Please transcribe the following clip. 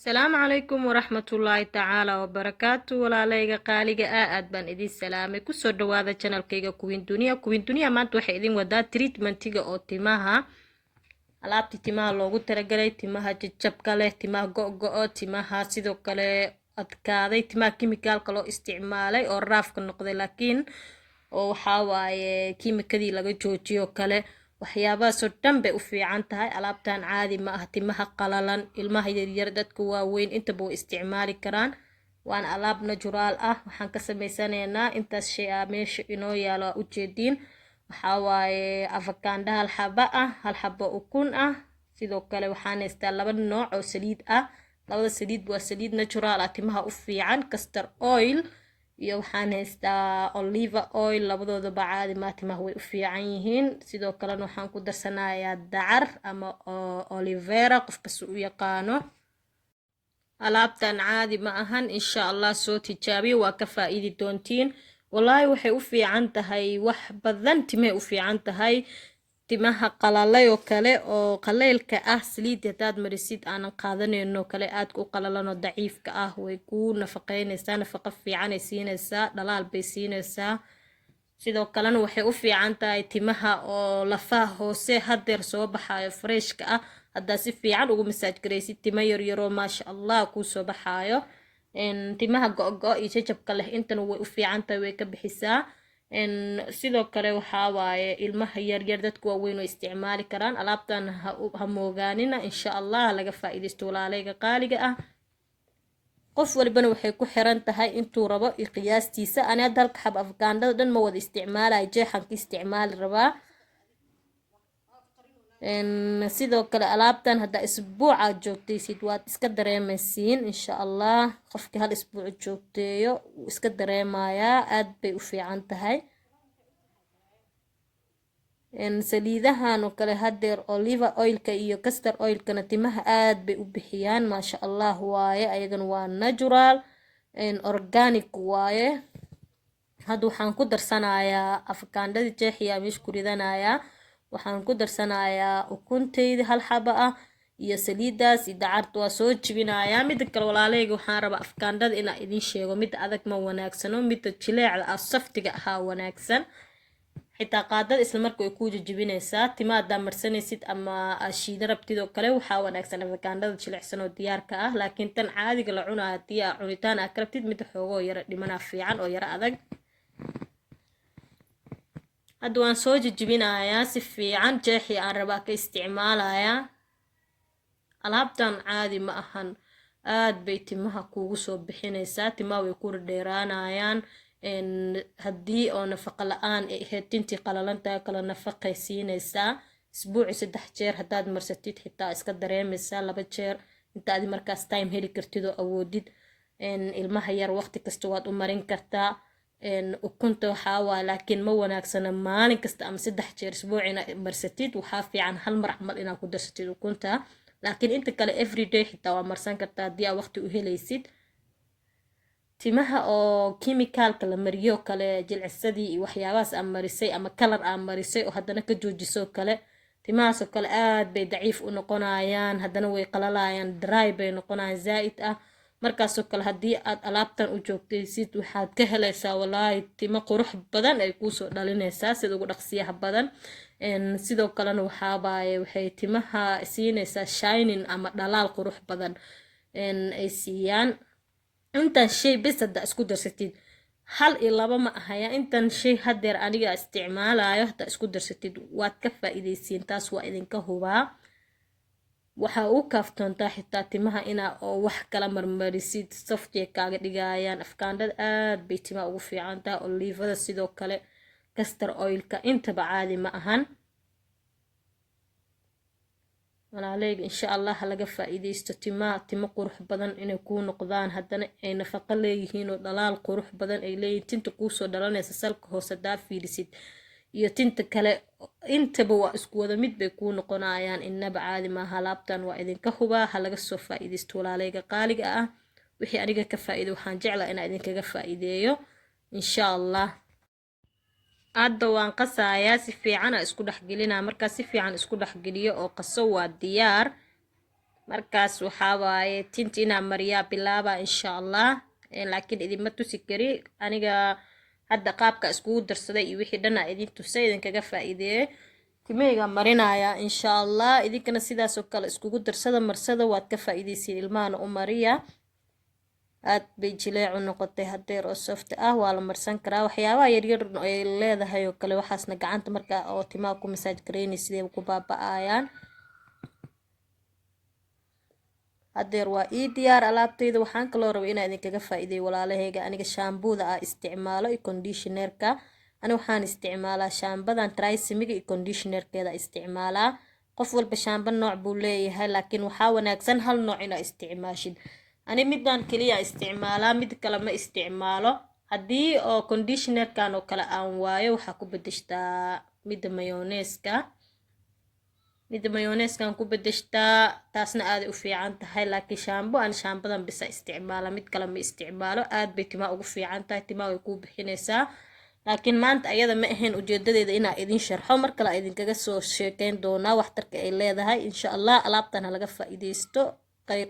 السلام عليكم ورحمة الله تعالى وبركاته ولا ليغا قاليغا aad baan idin salaamay ku soo dhawaada channelkayga Queen Dunia maanta waxay idin wadaa treatmentiga oo timaha alaabti timaha loogu talagalay timaha jajabka leh timaha go'go'o timaha sidoo kale adkaaday timaha chemicalka loo isticmaalay oo raafka noqday laakiin oo waxa waaye kiimikadii laga joojiyo kale waxyaabahaas oo dhan bay u fiican tahay alaabtan caadi ma aha timaha qalalan ilmaha yaryar dadka waaweyn intaba way isticmaali karaan waan alaab natural ah waxaan ka sameysanaynaa intaas shay ah meesha inoo yaalo u jeediin waxa waaye avocado hal xabo ukun ah sidoo kale waxaan haystaa laba nooc oo saliid ah labada saliid waa saliid natural ah timaha u fiican castor oil iyo waxaan haystaa olive oil labadoodaba caadi ma timaha way u fiican yihiin sidoo kale waxaan ku darsanayaa dacar ama olive vera qofka u yaqaano alaabtan caadi ma ahan insha Allah soo tijaabiyo waa ka faa'iidi doontiin wallahi waxay u fiican tahay wax badan timaha u fiican tahay timaha qalalay oo kale oo qaleelka ah saliid hadaad marisid aan qaadanayno kale aad ku qalalan oo daciifka ah way ku nafaqeynaysaa nafaqo fiican ay siinaysaa dhalaal bay siinaysaa sidoo kalena waxay u fiican tahay timaha oo lafaha hoose hadeer soo baxayo freshka ah hadaa si fiican ugu massage gareysid tima yaryaro maasha Allah ku soo baxayo timaha go'go'o iyo jajabka leh intana way u fiican tahay way ka bixisaa sidoo kale waxa waaye ilmaha yaryar dadku waaweyn oo isticmaali karaan alaabtan ha moogaanina insha Allah laga faa'iideysto walaalayga qaaliga ah qof walbana waxay ku xiran tahay intuu rabo qiyaastiisa ana dalka xab afgaandada dhan ma wada isticmaalay jeexan ka isticmaali rabaa sidoo kale alaabtan hada isbuuca joogtaysid waad iska dareemaysiin insha Allah qofkii hal isbuuc joogteeyo iska dareemayaa aad bay u fiican tahay saliidahan oo kale hadeer olive oilka iyo castor oilkana timaha aad bay u bixiyaan maasha Allah waaye ayagana waa natural organic waaye hadda waxaan ku darsanayaa afkaandada jeexiya meesh ku ridanayaa waxaan ku darsanayaa ukuntayda hal xabo ah iyo saliidaas iyo dacarta waa soo jibinayaa mid kale walaalayga waxaan rabaa afkaandada inaan idin sheego mid adag ma wanaagsano mid jileecda ah saftiga ah wanaagsan xitaa qaadada isla markay ku jibinaysaa timaada marsanaysid ama ashiida rabtidoo kale waxa wanaagsan afkaandada jilicsan oo diyaarka ah laakiin tan caadiga la cunaa hadii aad cunitaan aad rabtid mid xoogoo yara dhimana fiican oo yara adag hadda waan soo jibinayaa si fiican jeexi aan rabaa ka isticmaalayaa alaabtan caadi ma ahan aad bay timaha kuugu soo bixinaysaa timaha way ku dheeraanayaan haddii oo nafaqo la'aan ay ahayd tintii qalalantaa kala nafaqay siinaysaa isbuuci 3 jeer hadaad marsatid xitaa iska dareemaysaa 2 jeer inta aad markaas time heli kartid oo awoodid ilmaha yar waqti kasta waad u marin kartaa ukunta waxa waa laakiin ma wanaagsana maalin kasta ama 3 jeer isbuucina marsatid waxa fiican hal mar camal inaad ku darsatid ukunta laakiin inta kale everyday xitaa waa marsan kartaa hadii aad waqti u helaysid timaha oo chemicalka la mariyo kale jilcisadii iyo waxyaabahaas aan marisay ama color aan marisay oo hadana ka joojiso kale timahaas oo kale aad bay daciif u noqonayaan hadana way qalalayaan dry bay noqonayaan zaid ah markaas oo kale hadii aad alaabtan u joogtaysid waxaad ka helaysaa wallahi timo qurux badan ay ku soo dhalinaysaa sida ugu dhaqsiyaha badan sidoo kalena waxay timaha siinaysaa shining ama dhalaal qurux badan ay siiyaan intan shay bes hada isku darsatid hal iyo laba ma ahaya intan shay hadeer aniga isticmaalayo hada isku darsatid waad ka faa'iideysiin taas waa idinka hubaa waxa uu kaaftoontaa xitaa timaha ina oo wax kala marmarisid software kaaga dhigayaan afkaandada aad bay timaha ugu fiican tahay olivada sidoo kale castor oilka intaba caadi ma ahan walaalayga insha Allah laga faa'iideysto timo qurux badan inay ku noqdaan hadana ay nafaqo leeyihiin oo dhalaal qurux badan ay leeyihiin tinta ku soo dhalanaysa salka hoose daa fiirisid iyo tinta kale intaba waa isku wada mid bay ku noqonayaan inaba caadi ma alaabtan waa idinka hubaa ha laga soo faa'iideysto walaalayga qaaliga ah wixii aniga ka faa'iido waxaan jeclaa inaan idinkaga faa'iideeyo insha Allah hadda waan qasayaa si fiican isku dhaxgelinaa marka si fiican isku dhaxgeliyo oo qaso waa diyaar markaas waxaa waaye tinta inaan mariyaa bilaaba insha allah. Laakiin idinma tusi kari aniga hadda qaabka iskugu darsaday iyo wixii dhan idin tusay idinkaga faa'iideeyay. timeyga marinaya insha allah, idinkana sidaas oo kale iskugu darsada marsada waad ka faa'iideysiin ilmahana u mariya. aad bay jileecu noqotay hadeer oo soft ah, waa la marsan karaa waxyaabaha yaryar ay leedahay oo kale waxaasna gacanta marka oo timaha ku masaaj gareynay sidee ku baaba'ayaan. hadeer waa ii diyaar alaabtayda. waxaan kaloo rabay inaan idinkaga faa'iideeyo walaalahayga, aniga shaambuuda ah isticmaalo iyo conditionerka. ani waxaan isticmaalaa shaambadan Tresemme iyo conditionerkeeda isticmaalaa. qof walba shaamba nooc buu leeyahay, laakiin waxaa wanaagsan hal nooc inaad isticmaashid. ani midaan kaliya isticmaalaa, mid kale ma isticmaalo. haddii oo conditionerkan oo kale aan waayo waxaa ku bedeshtaa midda mayoneeskan ku bedeshtaa, taasna aad u fiican tahay. laakiin shaambo aan shaambadan bisa isticmaala, mid kale ma isticmaalo. aad bay timaha ugu fiican tahay, timaha way kuu bixinaysaa. laakiin maanta ayada ma ahayn ujeedadeeda inaa idin sharxo, mar kale idinkaga soo sheekeyn doonaa waxtarka ay leedahay insha allah. alaabtan ha laga faa'iideysto. khayr.